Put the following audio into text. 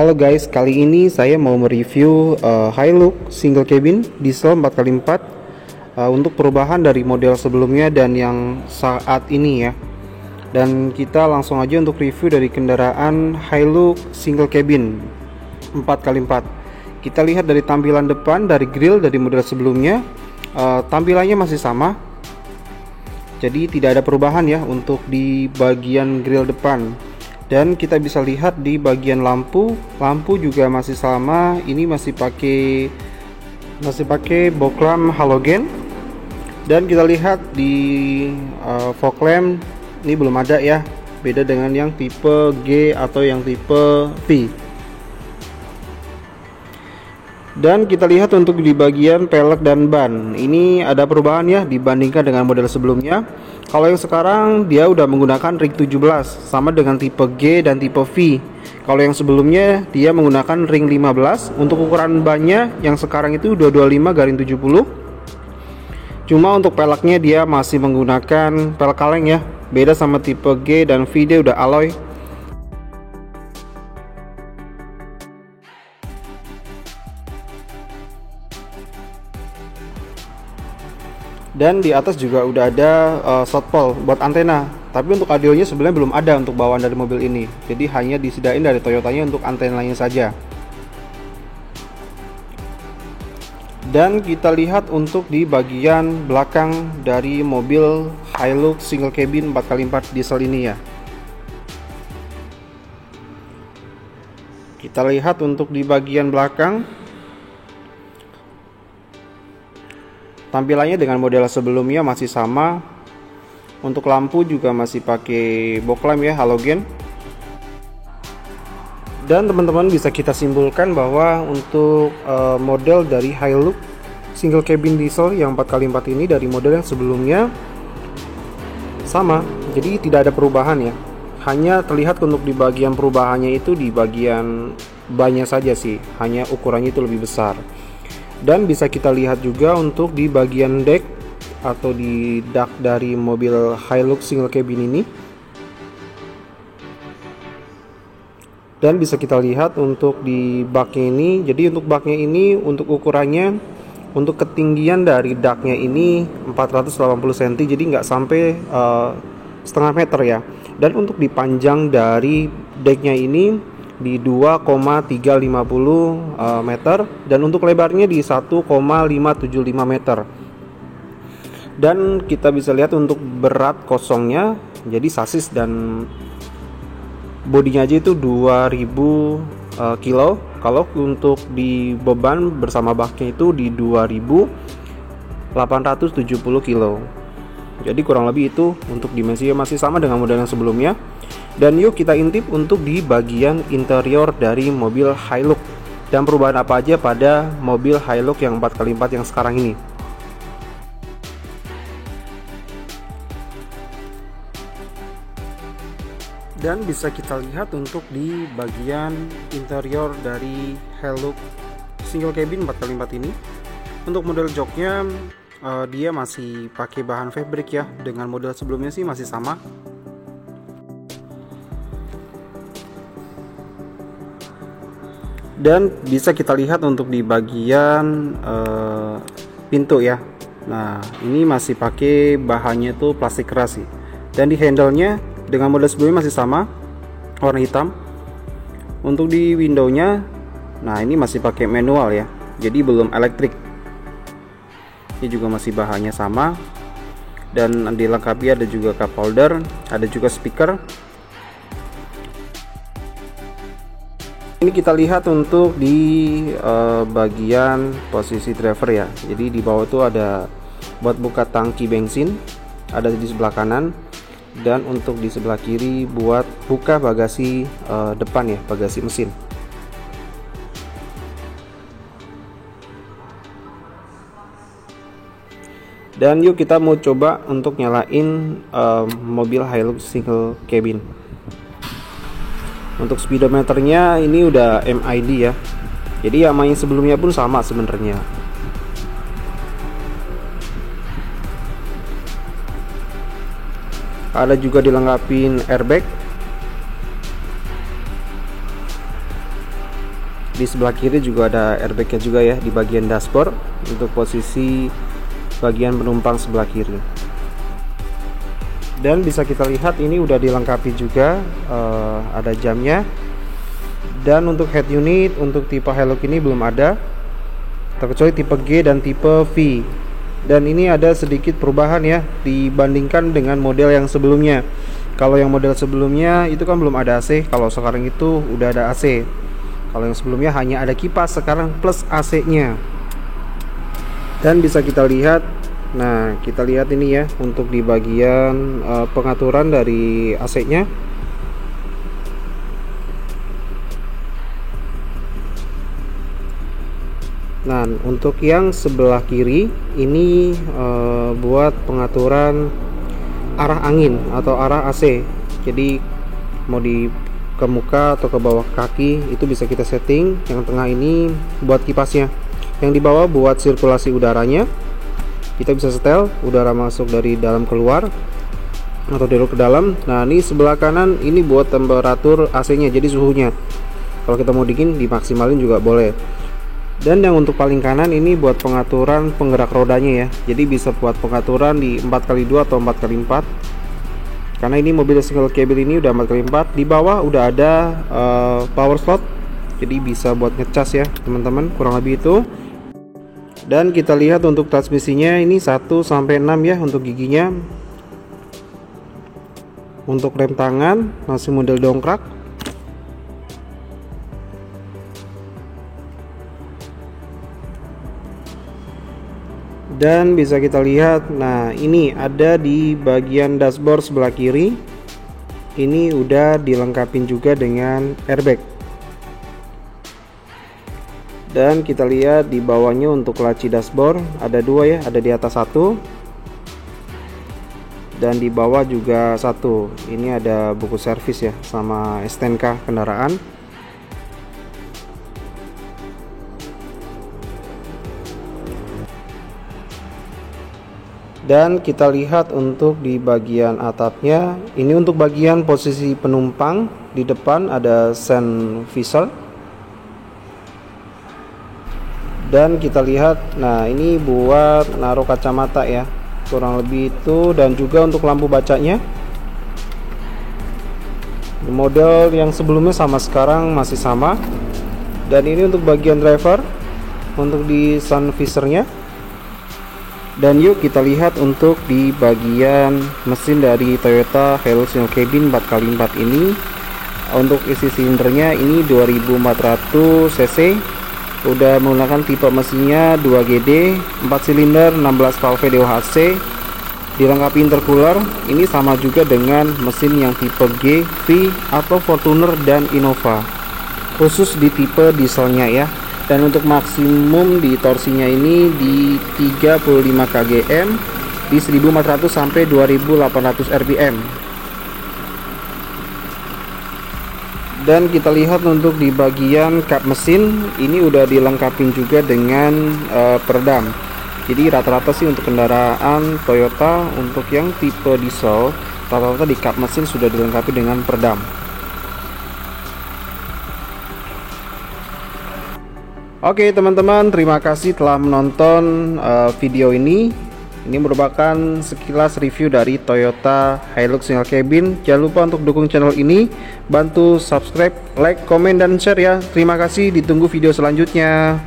Halo guys, kali ini saya mau mereview Hilux single cabin diesel 4x4 untuk perubahan dari model sebelumnya dan yang saat ini ya. Dan kita langsung aja untuk review dari kendaraan Hilux single cabin 4x4. Kita lihat dari tampilan depan, dari grill dari model sebelumnya, tampilannya masih sama. Jadi tidak ada perubahan ya untuk di bagian grill depan. Dan kita bisa lihat di bagian lampu juga masih sama. Ini masih pakai fog lamp halogen. Dan kita lihat di fog lamp ini belum ada ya, beda dengan yang tipe G atau yang tipe V. Dan kita lihat untuk di bagian pelek dan ban, ini ada perubahan ya dibandingkan dengan model sebelumnya. Kalau yang sekarang dia udah menggunakan ring 17 sama dengan tipe G dan tipe V. Kalau yang sebelumnya dia menggunakan ring 15. Untuk ukuran bannya yang sekarang itu 225/70. Cuma untuk peleknya dia masih menggunakan pelek kaleng ya. Beda sama tipe G dan V, dia udah alloy. Dan di atas juga udah ada South Pole buat antena. Tapi untuk audionya sebenarnya belum ada untuk bawaan dari mobil ini. Jadi hanya disediain dari Toyotanya untuk antenanya saja. Dan kita lihat untuk di bagian belakang dari mobil Hilux single cabin 4x4 diesel ini ya. Kita lihat untuk di bagian belakang, tampilannya dengan model sebelumnya masih sama. Untuk lampu juga masih pakai fog lamp ya, halogen. Dan teman-teman bisa kita simpulkan bahwa untuk model dari Hilux single cabin diesel yang 4x4 ini dari model yang sebelumnya sama. Jadi tidak ada perubahan ya. Hanya terlihat untuk di bagian perubahannya itu di bagian bannya saja sih. Hanya ukurannya itu lebih besar. Dan bisa kita lihat juga untuk di bagian deck atau di dak dari mobil Hilux single cabin ini. Dan bisa kita lihat untuk di baknya ini. Jadi untuk baknya ini untuk ukurannya, untuk ketinggian dari daknya ini 480 cm, jadi nggak sampai setengah meter ya. Dan untuk dipanjang dari decknya ini di 2,350 meter, dan untuk lebarnya di 1,575 meter. Dan kita bisa lihat untuk berat kosongnya, jadi sasis dan bodinya aja itu 2000 kilo. Kalau untuk di beban bersama baknya itu di 2870 kilo. Jadi kurang lebih itu untuk dimensinya masih sama dengan model yang sebelumnya. Dan yuk kita intip untuk di bagian interior dari mobil Hilux dan perubahan apa aja pada mobil Hilux yang 4x4 yang sekarang ini. Dan bisa kita lihat untuk di bagian interior dari Hilux single cabin 4x4 ini. Untuk model joknya dia masih pakai bahan fabric ya, dengan model sebelumnya sih masih sama. Dan bisa kita lihat untuk di bagian pintu ya. Nah ini masih pakai bahannya tuh plastik keras sih. Dan di handle-nya dengan model sebelumnya masih sama, warna hitam. Untuk di window-nya, nah ini masih pakai manual ya, jadi belum elektrik. Ini juga masih bahannya sama. Dan dilengkapi ada juga cup holder, ada juga speaker. Ini kita lihat untuk di bagian posisi driver ya. Jadi di bawah itu ada buat buka tangki bensin, ada di sebelah kanan. Dan untuk di sebelah kiri buat buka bagasi depan ya, bagasi mesin. Dan yuk kita mau coba untuk nyalain mobil Hilux single cabin. Untuk speedometernya ini udah MID ya, jadi yang main sebelumnya pun sama sebenarnya. Ada juga dilengkapin airbag. Di sebelah kiri juga ada airbagnya juga ya di bagian dashboard untuk posisi bagian penumpang sebelah kiri. Dan bisa kita lihat ini udah dilengkapi juga ada jamnya. Dan untuk head unit untuk tipe Hilux ini belum ada, terkecuali tipe G dan tipe V. Dan ini ada sedikit perubahan ya dibandingkan dengan model yang sebelumnya. Kalau yang model sebelumnya itu kan belum ada AC, kalau sekarang itu udah ada AC. Kalau yang sebelumnya hanya ada kipas, sekarang plus AC-nya. Dan bisa kita lihat, nah kita lihat ini ya untuk di bagian pengaturan dari AC-nya. Nah, untuk yang sebelah kiri ini buat pengaturan arah angin atau arah AC. Jadi mau di ke muka atau ke bawah kaki itu bisa kita setting. Yang tengah ini buat kipasnya, yang di bawah buat sirkulasi udaranya. Kita bisa setel udara masuk dari dalam keluar atau dari luar ke dalam. Nah, ini sebelah kanan ini buat temperatur AC-nya, jadi suhunya. Kalau kita mau dingin dimaksimalin juga boleh. Dan yang untuk paling kanan ini buat pengaturan penggerak rodanya ya. Jadi bisa buat pengaturan di 4x2 atau 4x4. Karena ini mobil single cabin ini udah 4x4. Di bawah udah ada power slot, jadi bisa buat ngecas ya teman-teman, kurang lebih itu. Dan kita lihat untuk transmisinya ini 1 sampai 6 ya untuk giginya. Untuk rem tangan masih model dongkrak. Dan bisa kita lihat, nah ini ada di bagian dashboard sebelah kiri. Ini udah dilengkapi juga dengan airbag. Dan kita lihat di bawahnya untuk laci dashboard ada 2 ya, ada di atas 1 dan di bawah juga 1. Ini ada buku servis ya sama STNK kendaraan. Dan kita lihat untuk di bagian atapnya, ini untuk bagian posisi penumpang, di depan ada sun visor. Dan kita lihat, nah ini buat naruh kacamata ya, kurang lebih itu. Dan juga untuk lampu bacanya, model yang sebelumnya sama sekarang masih sama. Dan ini untuk bagian driver, untuk di sun visornya. Dan yuk kita lihat untuk di bagian mesin dari Toyota Hilux single cabin 4x4 ini. Untuk isi silindernya ini 2400 cc, udah menggunakan tipe mesinnya 2GD, 4 silinder, 16 valve DOHC, dilengkapi intercooler. Ini sama juga dengan mesin yang tipe G, V atau Fortuner dan Innova, khusus di tipe dieselnya ya. Dan untuk maksimum di torsinya ini di 35 kgm di 1400 sampai 2800 rpm. Dan kita lihat untuk di bagian kap mesin ini udah dilengkapi juga dengan peredam. Jadi rata-rata sih untuk kendaraan Toyota untuk yang tipe diesel rata-rata di kap mesin sudah dilengkapi dengan peredam. Oke teman-teman, terima kasih telah menonton video ini. Ini merupakan sekilas review dari Toyota Hilux single cabin. Jangan lupa untuk dukung channel ini, bantu subscribe, like, komen, dan share ya. Terima kasih, ditunggu video selanjutnya.